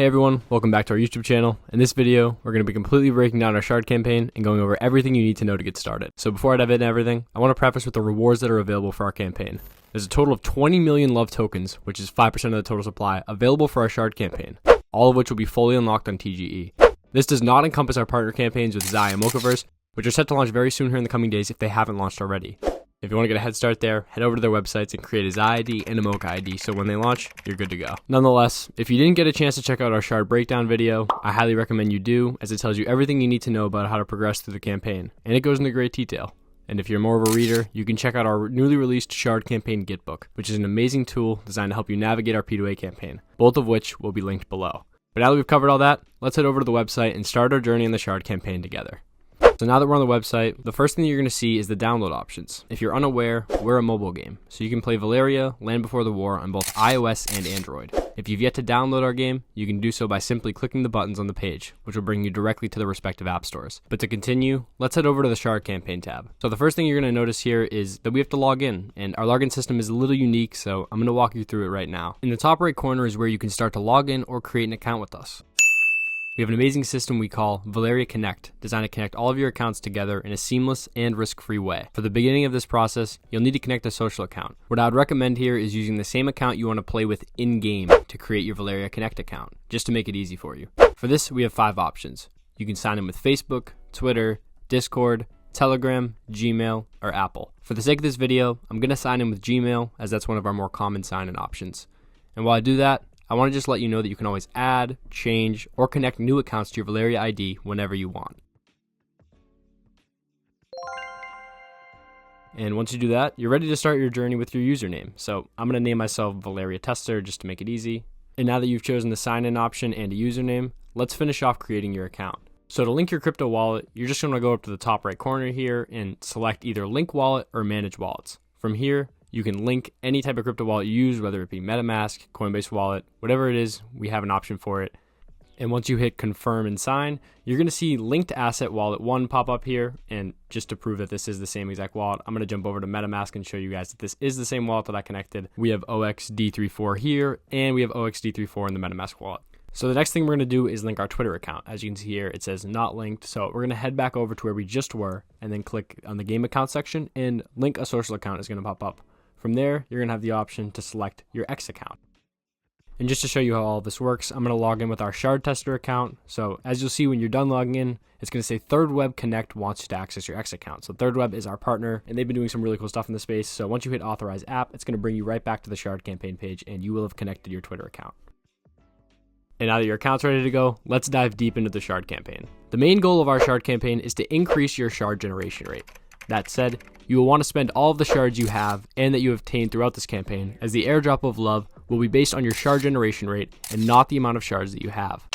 Hey everyone, welcome back to our YouTube channel. In this video, we're going to be completely breaking down our shard campaign and going over everything you need to know to get started. So before I dive into everything, I want to preface with the rewards that are available for our campaign. There's a total of 20 million love tokens, which is 5% of the total supply, available for our shard campaign, all of which will be fully unlocked on TGE. This does not encompass our partner campaigns with Zai and Mochaverse, which are set to launch very soon here in the coming days if they haven't launched already. If you want to get a head start there, head over to their websites and create a Zai ID and a Mocha ID so when they launch, you're good to go. Nonetheless, if you didn't get a chance to check out our shard breakdown video, I highly recommend you do, as it tells you everything you need to know about how to progress through the campaign, and it goes into great detail. And if you're more of a reader, you can check out our newly released Shard Campaign Gitbook, which is an amazing tool designed to help you navigate our P2A campaign, both of which will be linked below. But now that we've covered all that, let's head over to the website and start our journey in the Shard campaign together. So now that we're on the website, the first thing you're going to see is the download options. If you're unaware, we're a mobile game, so you can play Valeria, Land Before the War on both iOS and Android. If you've yet to download our game, you can do so by simply clicking the buttons on the page, which will bring you directly to the respective app stores. But to continue, let's head over to the Shard Campaign tab. So the first thing you're going to notice here is that we have to log in, and our login system is a little unique, so I'm going to walk you through it right now. In the top right corner is where you can start to log in or create an account with us. We have an amazing system we call Valeria Connect, designed to connect all of your accounts together in a seamless and risk-free way. For the beginning of this process, you'll need to connect a social account. What I would recommend here is using the same account you want to play with in-game to create your Valeria Connect account, just to make it easy for you. For this, we have 5 options. You can sign in with Facebook, Twitter, Discord, Telegram, Gmail, or Apple. For the sake of this video, I'm going to sign in with Gmail, as that's one of our more common sign-in options. And while I do that, I want to just let you know that you can always add, change, or connect new accounts to your Valeria ID whenever you want. And once you do that, you're ready to start your journey with your username. So I'm going to name myself Valeria Tester just to make it easy. And now that you've chosen the sign-in option and a username, let's finish off creating your account. So to link your crypto wallet, you're just going to go up to the top right corner here and select either Link Wallet or Manage Wallets. From here, you can link any type of crypto wallet you use, whether it be MetaMask, Coinbase Wallet, whatever it is, we have an option for it. And once you hit confirm and sign, you're going to see linked asset wallet 1 pop up here. And just to prove that this is the same exact wallet, I'm going to jump over to MetaMask and show you guys that this is the same wallet that I connected. We have OXD34 here, and we have OXD34 in the MetaMask wallet. So the next thing we're going to do is link our Twitter account. As you can see here, it says not linked. So we're going to head back over to where we just were and then click on the game account section, and link a social account is going to pop up. From there, you're going to have the option to select your X account. And just to show you how all this works, I'm going to log in with our Shard Tester account. So as you'll see when you're done logging in, it's going to say Third Web Connect wants you to access your X account. So Third Web is our partner, and they've been doing some really cool stuff in the space. So once you hit Authorize App, it's going to bring you right back to the Shard campaign page, and you will have connected your Twitter account. And now that your account's ready to go, let's dive deep into the Shard campaign. The main goal of our Shard campaign is to increase your shard generation rate. That said, you will want to spend all of the shards you have and that you have obtained throughout this campaign, as the airdrop of love will be based on your shard generation rate and not the amount of shards that you have.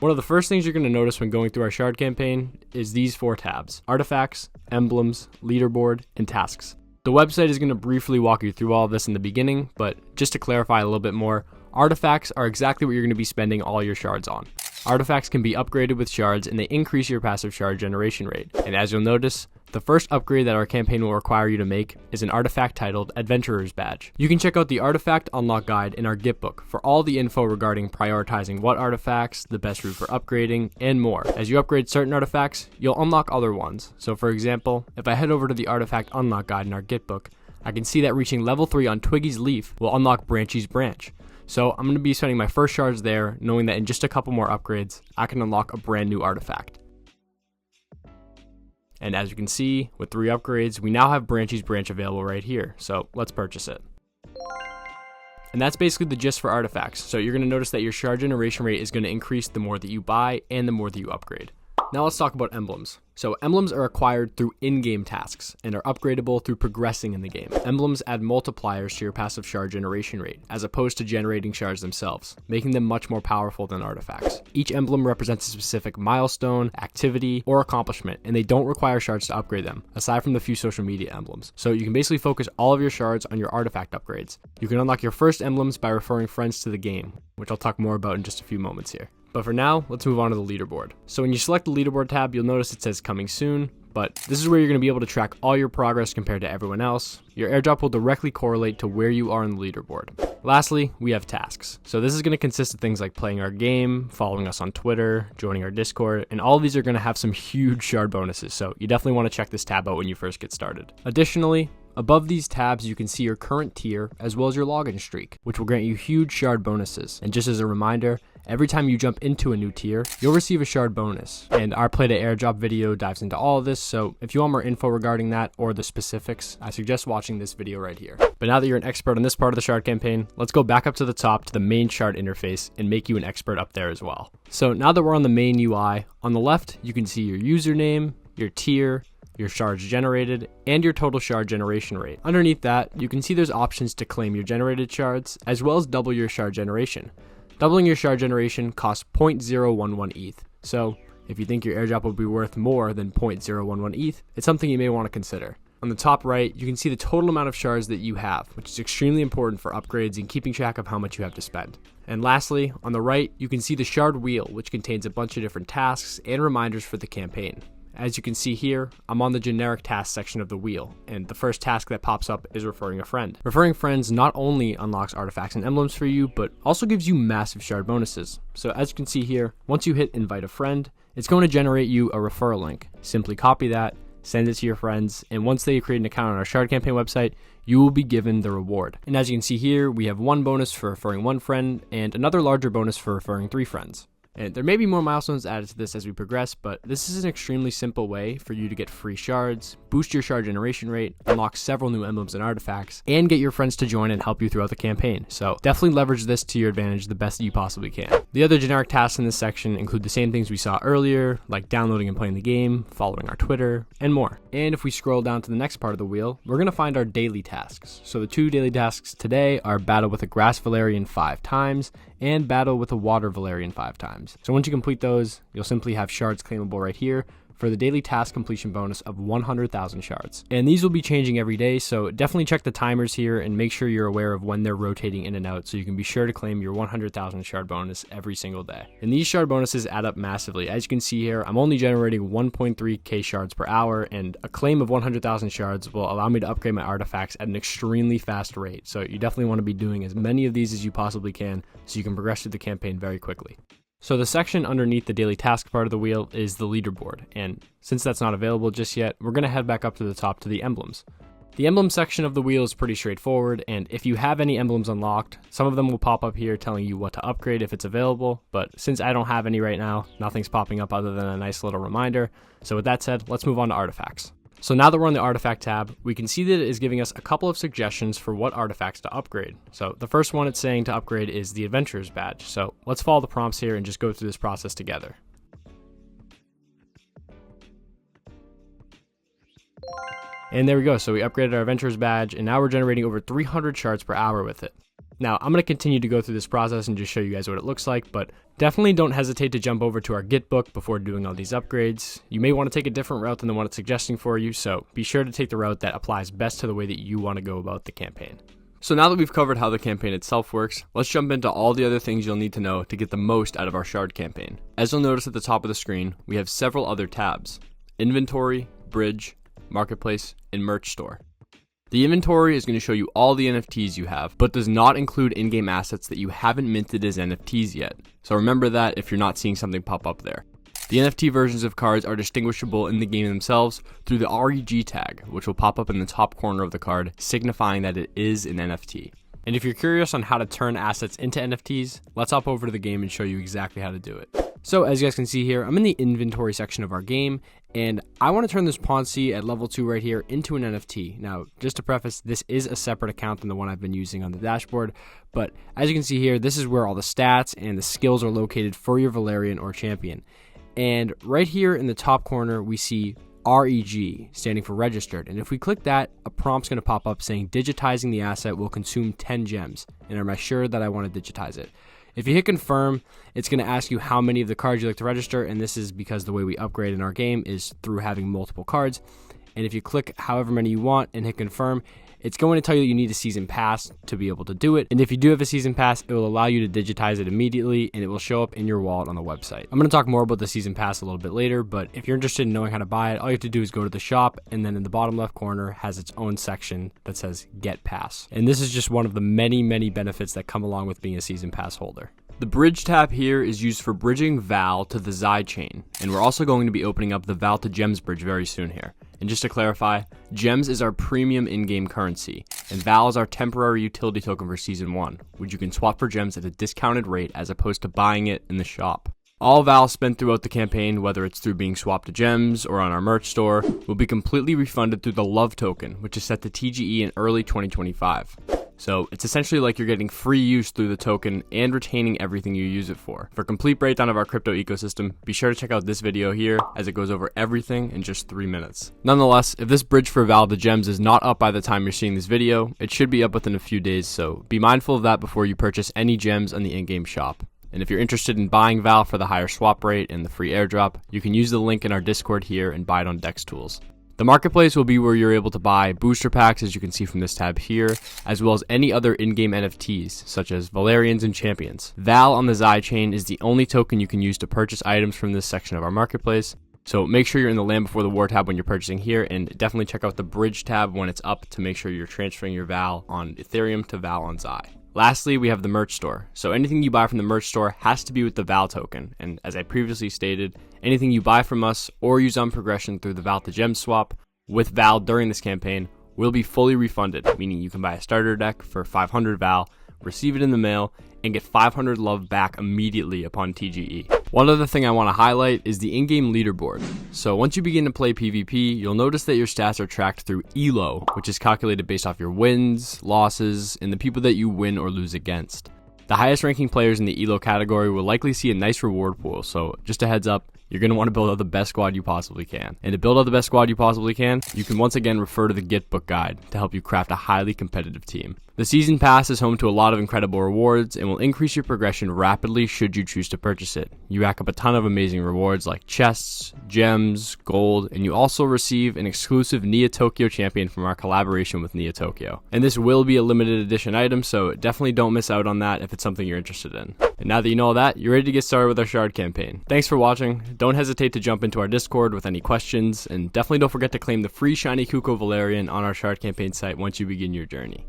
One of the first things you're going to notice when going through our shard campaign is these 4 tabs: Artifacts, Emblems, Leaderboard, and Tasks. The website is going to briefly walk you through all of this in the beginning, but just to clarify a little bit more, artifacts are exactly what you're going to be spending all your shards on. Artifacts can be upgraded with shards, and they increase your passive shard generation rate. And as you'll notice, the first upgrade that our campaign will require you to make is an artifact titled Adventurer's Badge. You can check out the Artifact Unlock Guide in our Gitbook for all the info regarding prioritizing what artifacts, the best route for upgrading, and more. As you upgrade certain artifacts, you'll unlock other ones. So for example, if I head over to the Artifact Unlock Guide in our Gitbook, I can see that reaching level 3 on Twiggy's Leaf will unlock Branchy's Branch. So I'm going to be spending my first shards there, knowing that in just a couple more upgrades, I can unlock a brand new artifact. And as you can see, with 3 upgrades, we now have Branchy's Branch available right here. So let's purchase it. And that's basically the gist for artifacts. So you're going to notice that your shard generation rate is going to increase the more that you buy and the more that you upgrade. Now let's talk about emblems. So emblems are acquired through in-game tasks and are upgradable through progressing in the game. Emblems add multipliers to your passive shard generation rate, as opposed to generating shards themselves, making them much more powerful than artifacts. Each emblem represents a specific milestone, activity, or accomplishment, and they don't require shards to upgrade them, aside from the few social media emblems. So you can basically focus all of your shards on your artifact upgrades. You can unlock your first emblems by referring friends to the game, which I'll talk more about in just a few moments here. But for now, let's move on to the leaderboard. So when you select the leaderboard tab, you'll notice it says coming soon, but this is where you're going to be able to track all your progress compared to everyone else. Your airdrop will directly correlate to where you are in the leaderboard. Lastly, we have tasks. So this is going to consist of things like playing our game, following us on Twitter, joining our Discord, and all of these are going to have some huge shard bonuses, so you definitely want to check this tab out when you first get started. Additionally, above these tabs, you can see your current tier as well as your login streak, which will grant you huge shard bonuses. And just as a reminder, every time you jump into a new tier, you'll receive a shard bonus. And our Play-to-Airdrop video dives into all of this, so if you want more info regarding that or the specifics, I suggest watching this video right here. But now that you're an expert on this part of the shard campaign, let's go back up to the top to the main shard interface and make you an expert up there as well. So now that we're on the main UI, on the left, you can see your username, your tier, your shards generated, and your total shard generation rate. Underneath that, you can see there's options to claim your generated shards, as well as double your shard generation. Doubling your shard generation costs 0.011 ETH. So if you think your airdrop will be worth more than 0.011 ETH, it's something you may want to consider. On the top right, you can see the total amount of shards that you have, which is extremely important for upgrades and keeping track of how much you have to spend. And lastly, on the right, you can see the shard wheel, which contains a bunch of different tasks and reminders for the campaign. As you can see here, I'm on the generic task section of the wheel, and the first task that pops up is referring a friend. Referring friends not only unlocks artifacts and emblems for you, but also gives you massive shard bonuses. So as you can see here, once you hit invite a friend, it's going to generate you a referral link. Simply copy that, send it to your friends, and once they create an account on our shard campaign website, you will be given the reward. And as you can see here, we have one bonus for referring one friend, and another larger bonus for referring 3 friends. And there may be more milestones added to this as we progress, but this is an extremely simple way for you to get free shards, boost your shard generation rate, unlock several new emblems and artifacts, and get your friends to join and help you throughout the campaign. So definitely leverage this to your advantage the best you possibly can. The other generic tasks in this section include the same things we saw earlier, like downloading and playing the game, following our Twitter, and more. And if we scroll down to the next part of the wheel, we're going to find our daily tasks. So the 2 daily tasks today are battle with a grass Valerian 5 times, and battle with a water Valerian 5 times. So once you complete those, you'll simply have shards claimable right here for the daily task completion bonus of 100,000 shards. And these will be changing every day, so definitely check the timers here and make sure you're aware of when they're rotating in and out so you can be sure to claim your 100,000 shard bonus every single day. And these shard bonuses add up massively. As you can see here, I'm only generating 1.3k shards per hour, and a claim of 100,000 shards will allow me to upgrade my artifacts at an extremely fast rate. So you definitely want to be doing as many of these as you possibly can so you can progress through the campaign very quickly. So the section underneath the daily task part of the wheel is the leaderboard, and since that's not available just yet, we're going to head back up to the top to the emblems. The emblem section of the wheel is pretty straightforward, and if you have any emblems unlocked, some of them will pop up here telling you what to upgrade if it's available, but since I don't have any right now, nothing's popping up other than a nice little reminder. So with that said, let's move on to artifacts. So now that we're on the artifact tab, we can see that it is giving us a couple of suggestions for what artifacts to upgrade. So the first one it's saying to upgrade is the Adventurer's Badge. So let's follow the prompts here and just go through this process together. And there we go. So we upgraded our Adventurer's Badge, and now we're generating over 300 shards per hour with it. Now, I'm going to continue to go through this process and just show you guys what it looks like, but definitely don't hesitate to jump over to our Git book before doing all these upgrades. You may want to take a different route than the one it's suggesting for you, so be sure to take the route that applies best to the way that you want to go about the campaign. So now that we've covered how the campaign itself works, let's jump into all the other things you'll need to know to get the most out of our shard campaign. As you'll notice at the top of the screen, we have several other tabs: Inventory, Bridge, Marketplace, and Merch Store. The inventory is going to show you all the NFTs you have, but does not include in-game assets that you haven't minted as NFTs yet. So remember that if you're not seeing something pop up there. The NFT versions of cards are distinguishable in the game themselves through the REG tag, which will pop up in the top corner of the card, signifying that it is an NFT. And if you're curious on how to turn assets into NFTs, let's hop over to the game and show you exactly how to do it. So as you guys can see here, I'm in the inventory section of our game, and I want to turn this Ponzi at level 2 right here into an NFT. Now, just to preface, this is a separate account than the one I've been using on the dashboard, but as you can see here, this is where all the stats and the skills are located for your Valerian or champion. And right here in the top corner, we see REG, standing for registered. And if we click that, a prompt's going to pop up saying digitizing the asset will consume 10 gems. And am I sure that I want to digitize it? If you hit confirm, it's going to ask you how many of the cards you like to register, and this is because the way we upgrade in our game is through having multiple cards. And if you click however many you want and hit confirm, it's going to tell you that you need a season pass to be able to do it. And if you do have a season pass, it will allow you to digitize it immediately and it will show up in your wallet on the website. I'm going to talk more about the season pass a little bit later, but if you're interested in knowing how to buy it, all you have to do is go to the shop, and then in the bottom left corner has its own section that says Get Pass. And this is just one of the many benefits that come along with being a season pass holder. The bridge tab here is used for bridging Val to the Xi chain, and we're also going to be opening up the Val to Gems bridge very soon here. And just to clarify, Gems is our premium in-game currency, and Val is our temporary utility token for Season 1, which you can swap for Gems at a discounted rate as opposed to buying it in the shop. All Val spent throughout the campaign, whether it's through being swapped to Gems or on our merch store, will be completely refunded through the Love token, which is set to TGE in early 2025. So it's essentially like you're getting free use through the token and retaining everything you use it for. For a complete breakdown of our crypto ecosystem, be sure to check out this video here as it goes over everything in just 3 minutes. Nonetheless, if this bridge for Val to Gems is not up by the time you're seeing this video, it should be up within a few days, so be mindful of that before you purchase any gems on the in-game shop. And if you're interested in buying Val for the higher swap rate and the free airdrop, you can use the link in our Discord here and buy it on Dex Tools. The marketplace will be where you're able to buy booster packs, as you can see from this tab here, as well as any other in-game NFTs, such as Valerians and Champions. Val on the Xi chain is the only token you can use to purchase items from this section of our marketplace, so make sure you're in the Land Before the War tab when you're purchasing here, and definitely check out the Bridge tab when it's up to make sure you're transferring your Val on Ethereum to Val on Xi. Lastly, we have the merch store. So anything you buy from the merch store has to be with the Val token. And as I previously stated, anything you buy from us or use on progression through the Val to Gem swap with Val during this campaign will be fully refunded, meaning you can buy a starter deck for 500 Val, receive it in the mail, and get 500 love back immediately upon TGE. One other thing I want to highlight is the in-game leaderboard. So once you begin to play PvP, you'll notice that your stats are tracked through ELO, which is calculated based off your wins, losses, and the people that you win or lose against. The highest ranking players in the ELO category will likely see a nice reward pool, so just a heads up, you're going to want to build out the best squad you possibly can. And to build out the best squad you possibly can, you can once again refer to the Gitbook guide to help you craft a highly competitive team. The Season Pass is home to a lot of incredible rewards and will increase your progression rapidly should you choose to purchase it. You rack up a ton of amazing rewards like chests, gems, gold, and you also receive an exclusive Nia Tokyo champion from our collaboration with Nia Tokyo. And this will be a limited edition item, so definitely don't miss out on that if it's something you're interested in. And now that you know all that, you're ready to get started with our shard campaign. Thanks for watching. Don't hesitate to jump into our Discord with any questions, and definitely don't forget to claim the free shiny Kuko Valerian on our shard campaign site once you begin your journey.